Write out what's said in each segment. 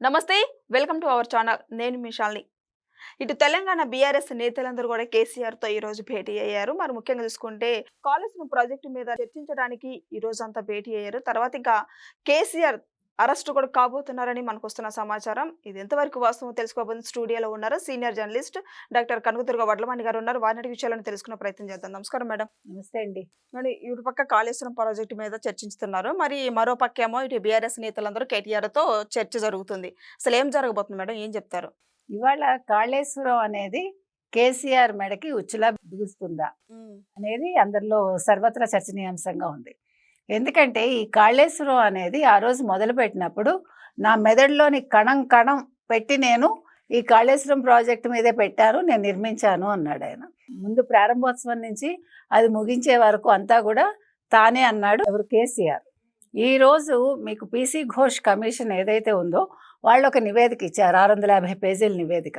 నమస్తే. Welcome to our channel. నేను మీ శాలిని. ఇటు తెలంగాణ బీఆర్ఎస్ నేతలందరూ కూడా కేసీఆర్‌తో ఈరోజు భేటీ అయ్యారు. మరి ముఖ్యంగా చూసుకుంటే కాళేశ్వరం ప్రాజెక్టు మీద చర్చించడానికి ఈ రోజంతా భేటీ అయ్యారు. తర్వాత ఇంకా కేసీఆర్ అరెస్ట్ కూడా కాబోతున్నారని మనకొస్తున్న సమాచారం. ఇది ఎంతవరకు వాస్తవమో తెలుసుకోబోతుంది. స్టూడియోలో ఉన్నారు senior journalist doctor Kanakadurga Vadlamani గారు ఉన్నారు. వారిని అడిగి విషయాలను తెలుసుకునే ప్రయత్నం చేద్దాం. నమస్కారం మేడం. నమస్తే అండి. మరి ఇటు పక్క కాళేశ్వరం ప్రాజెక్టు మీద చర్చిస్తున్నారు. మరి మరో పక్కేమో ఇటు బీఆర్ఎస్ నేతలందరూ కేటీఆర్‌తో చర్చ జరుగుతుంది. అసలు ఏం జరగబోతుంది మేడం? ఏం చెప్తారు? ఇవాళ కాళేశ్వరం అనేది కేసీఆర్ మెడకి ఉచ్చులా బిగుస్తుందా అనేది అందరిలో సర్వత్రా చర్చనీయాంశంగా ఉంది. ఎందుకంటే ఈ కాళేశ్వరం అనేది ఆ రోజు మొదలుపెట్టినప్పుడు నా మెదడులోని కణం కణం పెట్టి నేను ఈ కాళేశ్వరం ప్రాజెక్టు మీదే పెట్టాను, నేను నిర్మించాను అన్నాడు ఆయన. ముందు ప్రారంభోత్సవం నుంచి అది ముగించే వరకు అంతా కూడా తానే అన్నాడు ఎవరు, కేసీఆర్. ఈరోజు మీకు పీసీ ఘోష్ కమిషన్ ఏదైతే ఉందో వాళ్ళు ఒక నివేదిక ఇచ్చారు, 650 పేజీల నివేదిక.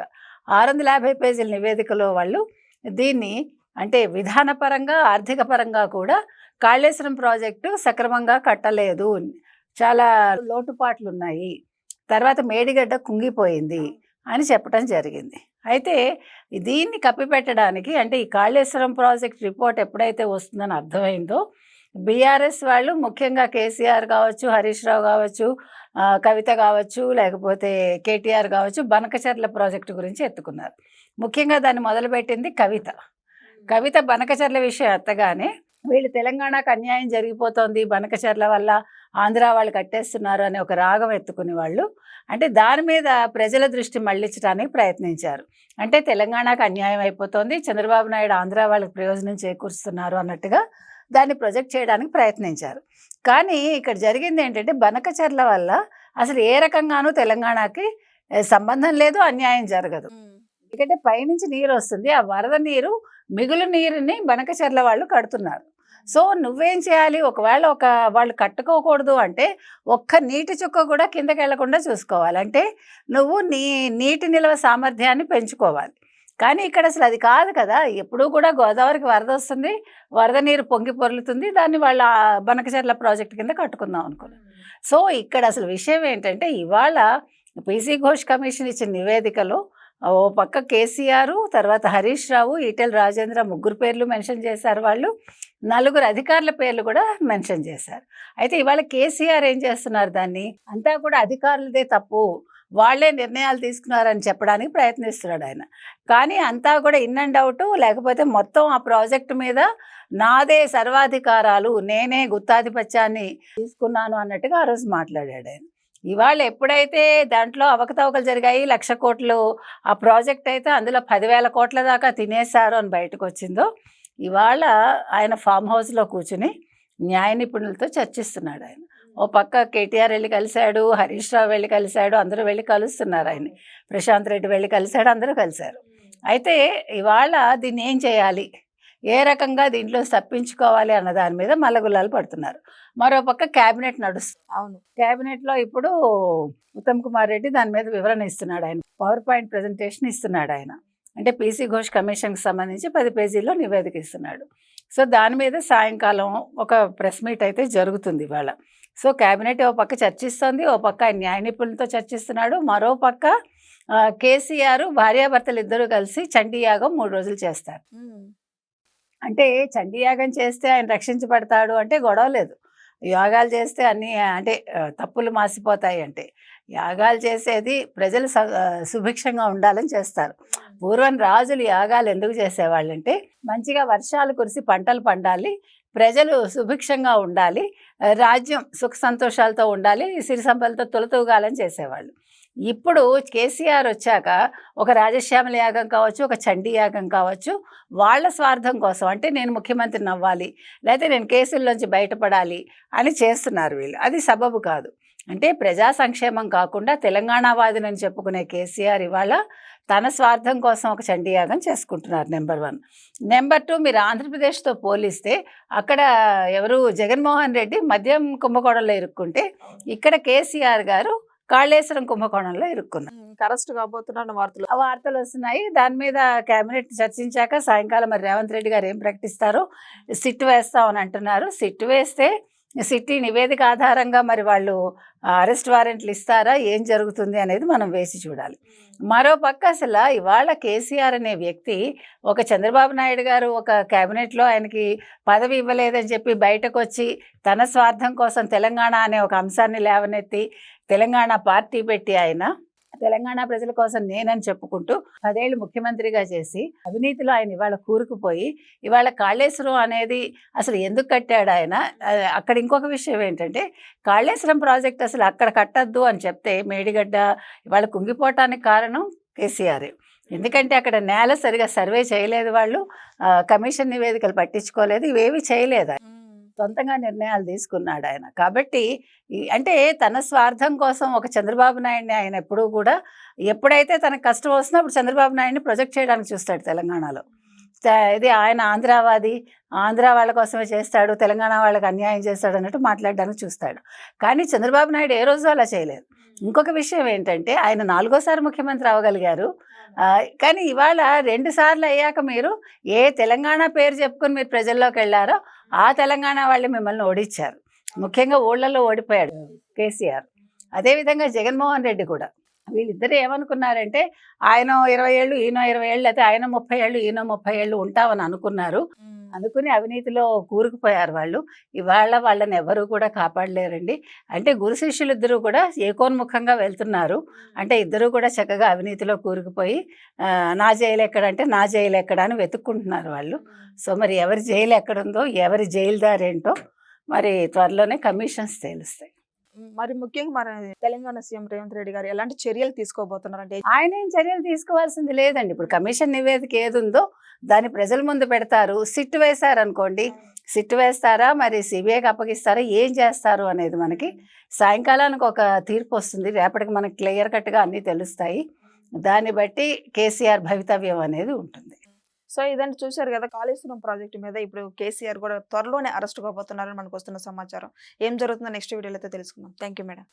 650 పేజీల నివేదికలో వాళ్ళు దీన్ని అంటే విధానపరంగా ఆర్థిక పరంగా కూడా కాళేశ్వరం ప్రాజెక్టు సక్రమంగా కట్టలేదు, చాలా లోటుపాట్లు ఉన్నాయి, తర్వాత మేడిగడ్డ కుంగిపోయింది అని చెప్పడం జరిగింది. అయితే దీన్ని కప్పిపెట్టడానికి అంటే ఈ కాళేశ్వరం ప్రాజెక్ట్ రిపోర్ట్ ఎప్పుడైతే వస్తుందని అర్థమైందో బీఆర్ఎస్ వాళ్ళు ముఖ్యంగా కేసీఆర్ కావచ్చు, హరీష్ రావు కావచ్చు, కవిత కావచ్చు, లేకపోతే కేటీఆర్ కావచ్చు, బనకచర్ల ప్రాజెక్టు గురించి ఎత్తుకున్నారు. ముఖ్యంగా దాన్ని మొదలుపెట్టింది కవిత. కవిత బనకచర్ల విషయం ఎత్తగానే వీళ్ళు తెలంగాణకు అన్యాయం జరిగిపోతుంది, బనకచర్ల వల్ల ఆంధ్ర వాళ్ళు కట్టేస్తున్నారు అనే ఒక రాగం ఎత్తుకునే వాళ్ళు అంటే దాని మీద ప్రజల దృష్టి మళ్లించడానికి ప్రయత్నించారు. అంటే తెలంగాణకు అన్యాయం అయిపోతుంది, చంద్రబాబు నాయుడు ఆంధ్ర వాళ్ళకి ప్రయోజనం చేకూరుస్తున్నారు అన్నట్టుగా దాన్ని ప్రొజెక్ట్ చేయడానికి ప్రయత్నించారు. కానీ ఇక్కడ జరిగింది ఏంటంటే బనకచర్ల వల్ల అసలు ఏ రకంగానూ తెలంగాణకి సంబంధం లేదు, అన్యాయం జరగదు. ఎందుకంటే పైనుంచి నీరు వస్తుంది, ఆ వరద నీరు మిగులు నీరుని బనకచర్ల వాళ్ళు కడుతున్నారు. సో నువ్వేం చేయాలి, ఒకవేళ వాళ్ళు కట్టుకోకూడదు అంటే ఒక్క నీటి చుక్క కూడా కిందకి వెళ్లకుండా చూసుకోవాలి. అంటే నువ్వు నీటి నిల్వ సామర్థ్యాన్ని పెంచుకోవాలి. కానీ ఇక్కడ అసలు అది కాదు కదా. ఎప్పుడూ కూడా గోదావరికి వరద వస్తుంది, వరద నీరు పొంగి పొర్లుతుంది, దాన్ని వాళ్ళ బనకచర్ల ప్రాజెక్టు కింద కట్టుకుందాం అనుకున్నాను. సో ఇక్కడ అసలు విషయం ఏంటంటే ఇవాళ పీసీ ఘోష్ కమిషన్ ఇచ్చిన నివేదికలో ఓ పక్క కేసీఆర్, తర్వాత హరీష్ రావు, ఈటెల రాజేంద్ర ముగ్గురు పేర్లు మెన్షన్ చేశారు. వాళ్ళు 4 అధికారుల పేర్లు కూడా మెన్షన్ చేశారు. అయితే ఇవాళ కేసీఆర్ ఏం చేస్తున్నారు, దాన్ని అంతా కూడా అధికారులదే తప్పు, వాళ్లే నిర్ణయాలు తీసుకున్నారని చెప్పడానికి ప్రయత్నిస్తున్నాడు ఆయన. కానీ అంతా కూడా ఇన్ అండ్ అవుట్, లేకపోతే మొత్తం ఆ ప్రాజెక్టు మీద నాదే సర్వాధికారాలు, నేనే గుత్తాధిపత్యాన్ని తీసుకున్నాను అన్నట్టుగా ఆ రోజు మాట్లాడాడు ఆయన. ఇవాళ ఎప్పుడైతే దాంట్లో అవకతవకలు జరిగాయి, 1,00,000 కోట్లు ఆ ప్రాజెక్ట్ అయితే అందులో 10,000 కోట్ల దాకా తినేశారు అని బయటకు వచ్చిందో ఇవాళ ఆయన ఫామ్ హౌస్లో కూర్చుని న్యాయ నిపుణులతో చర్చిస్తున్నాడు ఆయన. ఓ పక్క కేటీఆర్ వెళ్ళి కలిశాడు, హరీష్ రావు వెళ్ళి కలిశాడు, అందరూ వెళ్ళి కలుస్తున్నారు ఆయన్ని, ప్రశాంత్ రెడ్డి వెళ్ళి కలిశాడు, అందరూ కలిశారు. అయితే ఇవాళ దీన్ని ఏం చేయాలి, ఏ రకంగా దీంట్లో తప్పించుకోవాలి అన్న దాని మీద మల్లగుల్లాలు పడుతున్నారు. మరోపక్క క్యాబినెట్ నడుస్తుంది. అవును, క్యాబినెట్లో ఇప్పుడు ఉత్తమ్ కుమార్ రెడ్డి దాని మీద వివరణ ఇస్తున్నాడు, ఆయన పవర్ పాయింట్ ప్రజెంటేషన్ ఇస్తున్నాడు ఆయన. అంటే పీసీ ఘోష్ కమిషన్కి సంబంధించి 10 పేజీల్లో నివేదిక ఇస్తున్నాడు. సో దాని మీద సాయంకాలం ఒక ప్రెస్ మీట్ అయితే జరుగుతుంది ఇవాళ. సో క్యాబినెట్ ఓ పక్క చర్చిస్తుంది, ఓ పక్క ఆయన న్యాయ నిపుణులతో చర్చిస్తున్నాడు, మరో పక్క కేసీఆర్ భార్యాభర్తలు ఇద్దరు కలిసి చండీయాగం 3 రోజులు చేస్తారు. అంటే చండీయాగం చేస్తే ఆయన రక్షించబడతాడు అంటే గొడవ లేదు, యాగాలు చేస్తే అన్నీ అంటే తప్పులు మాసిపోతాయి అంటే యాగాలు చేసేది ప్రజలు సుభిక్షంగా ఉండాలని చేస్తారు. పూర్వం రాజులు యాగాలు ఎందుకు చేసేవాళ్ళంటే మంచిగా వర్షాలు కురిసి పంటలు పండాలి, ప్రజలు సుభిక్షంగా ఉండాలి, రాజ్యం సుఖ సంతోషాలతో ఉండాలి, సిరి సంపదలతో తులతూగాలని చేసేవాళ్ళు. ఇప్పుడు కేసీఆర్ వచ్చాక ఒక రాజశ్యామల యాగం కావచ్చు, ఒక చండీ యాగం కావచ్చు, వాళ్ళ స్వార్థం కోసం అంటే నేను ముఖ్యమంత్రిని అవ్వాలి, లేకపోతే నేను కేసుల్లోంచి బయటపడాలి అని చేస్తున్నారు వీళ్ళు. అది సబబు కాదు. అంటే ప్రజా సంక్షేమం కాకుండా తెలంగాణవాదిని చెప్పుకునే కేసీఆర్ ఇవాళ తన స్వార్థం కోసం ఒక చండీయాగం చేసుకుంటున్నారు. నెంబర్ 1. నెంబర్ 2, మీరు ఆంధ్రప్రదేశ్తో పోలిస్తే అక్కడ ఎవరు జగన్మోహన్ రెడ్డి మద్యం కుంభకోణంలో ఇరుక్కుంటే ఇక్కడ కేసీఆర్ గారు కాళేశ్వరం కుంభకోణంలో ఇరుక్కున్నారు. అరెస్ట్ కాబోతున్న వార్తలు వస్తున్నాయి. దాని మీద కేబినెట్ చర్చించాక సాయంకాలం మరి రేవంత్ రెడ్డి గారు ఏం ప్రకటిస్తారో సిట్ వేస్తామని అంటున్నారు. సిట్ వేస్తే సిట్టి నివేదిక ఆధారంగా మరి వాళ్ళు అరెస్ట్ వారెంట్లు ఇస్తారా, ఏం జరుగుతుంది అనేది మనం వేసి చూడాలి. మరో పక్క అసలు ఇవాళ కేసీఆర్ అనే వ్యక్తి ఒక చంద్రబాబు నాయుడు గారు ఒక క్యాబినెట్లో ఆయనకి పదవి ఇవ్వలేదని చెప్పి బయటకు వచ్చి తన స్వార్థం కోసం తెలంగాణ అనే ఒక అంశాన్ని లేవనెత్తి తెలంగాణ పార్టీ పెట్టి ఆయన తెలంగాణ ప్రజల కోసం నేనని చెప్పుకుంటూ 10 ఏళ్ళు ముఖ్యమంత్రిగా చేసి అవినీతిలో ఆయన ఇవాళ కూరుకుపోయి ఇవాళ కాళేశ్వరం అనేది అసలు ఎందుకు కట్టాడు ఆయన. అక్కడ ఇంకొక విషయం ఏంటంటే కాళేశ్వరం ప్రాజెక్ట్ అసలు అక్కడ కట్టద్దు అని చెప్తే మేడిగడ్డ ఇవాళ కుంగిపోవటానికి కారణం కేసీఆర్. ఎందుకంటే అక్కడ నేల సరిగా సర్వే చేయలేదు వాళ్ళు, కమిషన్ నివేదికలు పట్టించుకోలేదు, ఇవేవి చేయలేదు. సొంతంగా నిర్ణయాలు తీసుకున్నాడు ఆయన. కాబట్టి అంటే తన స్వార్థం కోసం ఒక చంద్రబాబు నాయుడిని ఆయన ఎప్పుడూ కూడా ఎప్పుడైతే తనకు కష్టం వస్తుందో అప్పుడు చంద్రబాబు నాయుడిని ప్రొజెక్ట్ చేయడానికి చూస్తాడు తెలంగాణలో. ఇది ఆయన ఆంధ్రావాది, ఆంధ్ర వాళ్ళ కోసమే చేస్తాడు, తెలంగాణ వాళ్ళకి అన్యాయం చేస్తాడు అన్నట్టు మాట్లాడడానికి చూస్తాడు. కానీ చంద్రబాబు నాయుడు ఏ రోజు అలా చేయలేదు. ఇంకొక విషయం ఏంటంటే ఆయన 4వ ముఖ్యమంత్రి అవ్వగలిగారు. కానీ ఇవాళ 2 సార్లు అయ్యాక మీరు ఏ తెలంగాణ పేరు చెప్పుకొని మీరు ప్రజల్లోకి వెళ్ళారో ఆ తెలంగాణ వాళ్ళు మిమ్మల్ని ఓడించారు. ముఖ్యంగా ఊళ్ళల్లో ఓడిపోయాడు కేసీఆర్. అదేవిధంగా జగన్మోహన్ రెడ్డి కూడా. వీళ్ళిద్దరూ ఏమనుకున్నారంటే ఆయన 20 ఏళ్ళు ఈయన 20 ఏళ్ళు, అయితే ఆయన 30 ఏళ్ళు ఈయన 30 ఏళ్ళు ఉంటామని అనుకున్నారు. అనుకుని అవినీతిలో కూరుకుపోయారు వాళ్ళు. ఇవాళ వాళ్ళని ఎవరు కూడా కాపాడలేరండి. అంటే గురు శిష్యులు ఇద్దరు కూడా ఏకోన్ముఖంగా వెళ్తున్నారు. అంటే ఇద్దరు కూడా చక్కగా అవినీతిలో కూరుకుపోయి నా జైలు ఎక్కడంటే నా జైలు ఎక్కడ అని వెతుక్కుంటున్నారు వాళ్ళు. సో మరి ఎవరి జైలు ఎక్కడుందో, ఎవరి జైలుదారు ఏంటో మరి త్వరలోనే కమిషన్స్ తేలుస్తాయి. మరి ముఖ్యంగా మన తెలంగాణ సీఎం రేవంత్ రెడ్డి గారు ఎలాంటి చర్యలు తీసుకోబోతున్నారంటే? ఆయన ఏం చర్యలు తీసుకోవాల్సింది లేదండి. ఇప్పుడు కమిషన్ నివేదిక ఏది ఉందో దాన్ని ప్రజల ముందు పెడతారు. సిట్ వేశారనుకోండి, సిట్ వేస్తారా మరి సిబిఐకి అప్పగిస్తారా, ఏం చేస్తారు అనేది మనకి సాయంకాలానికి ఒక తీర్పు వస్తుంది. రేపటికి మనకి క్లియర్ కట్గా అన్నీ తెలుస్తాయి. దాన్ని బట్టి కేసీఆర్ భవితవ్యం అనేది ఉంటుంది. సో ఇదంతా చూశారు కదా, కాళేశ్వరం ప్రాజెక్టు మీద ఇప్పుడు కేసీఆర్ కూడా త్వరలోనే అరెస్ట్ కాబోతున్నారని మనకు వస్తున్న సమాచారం. ఏం జరుగుతుందో నెక్స్ట్ వీడియోలో అయితే తెలుసుకుందాం. Thank you madam.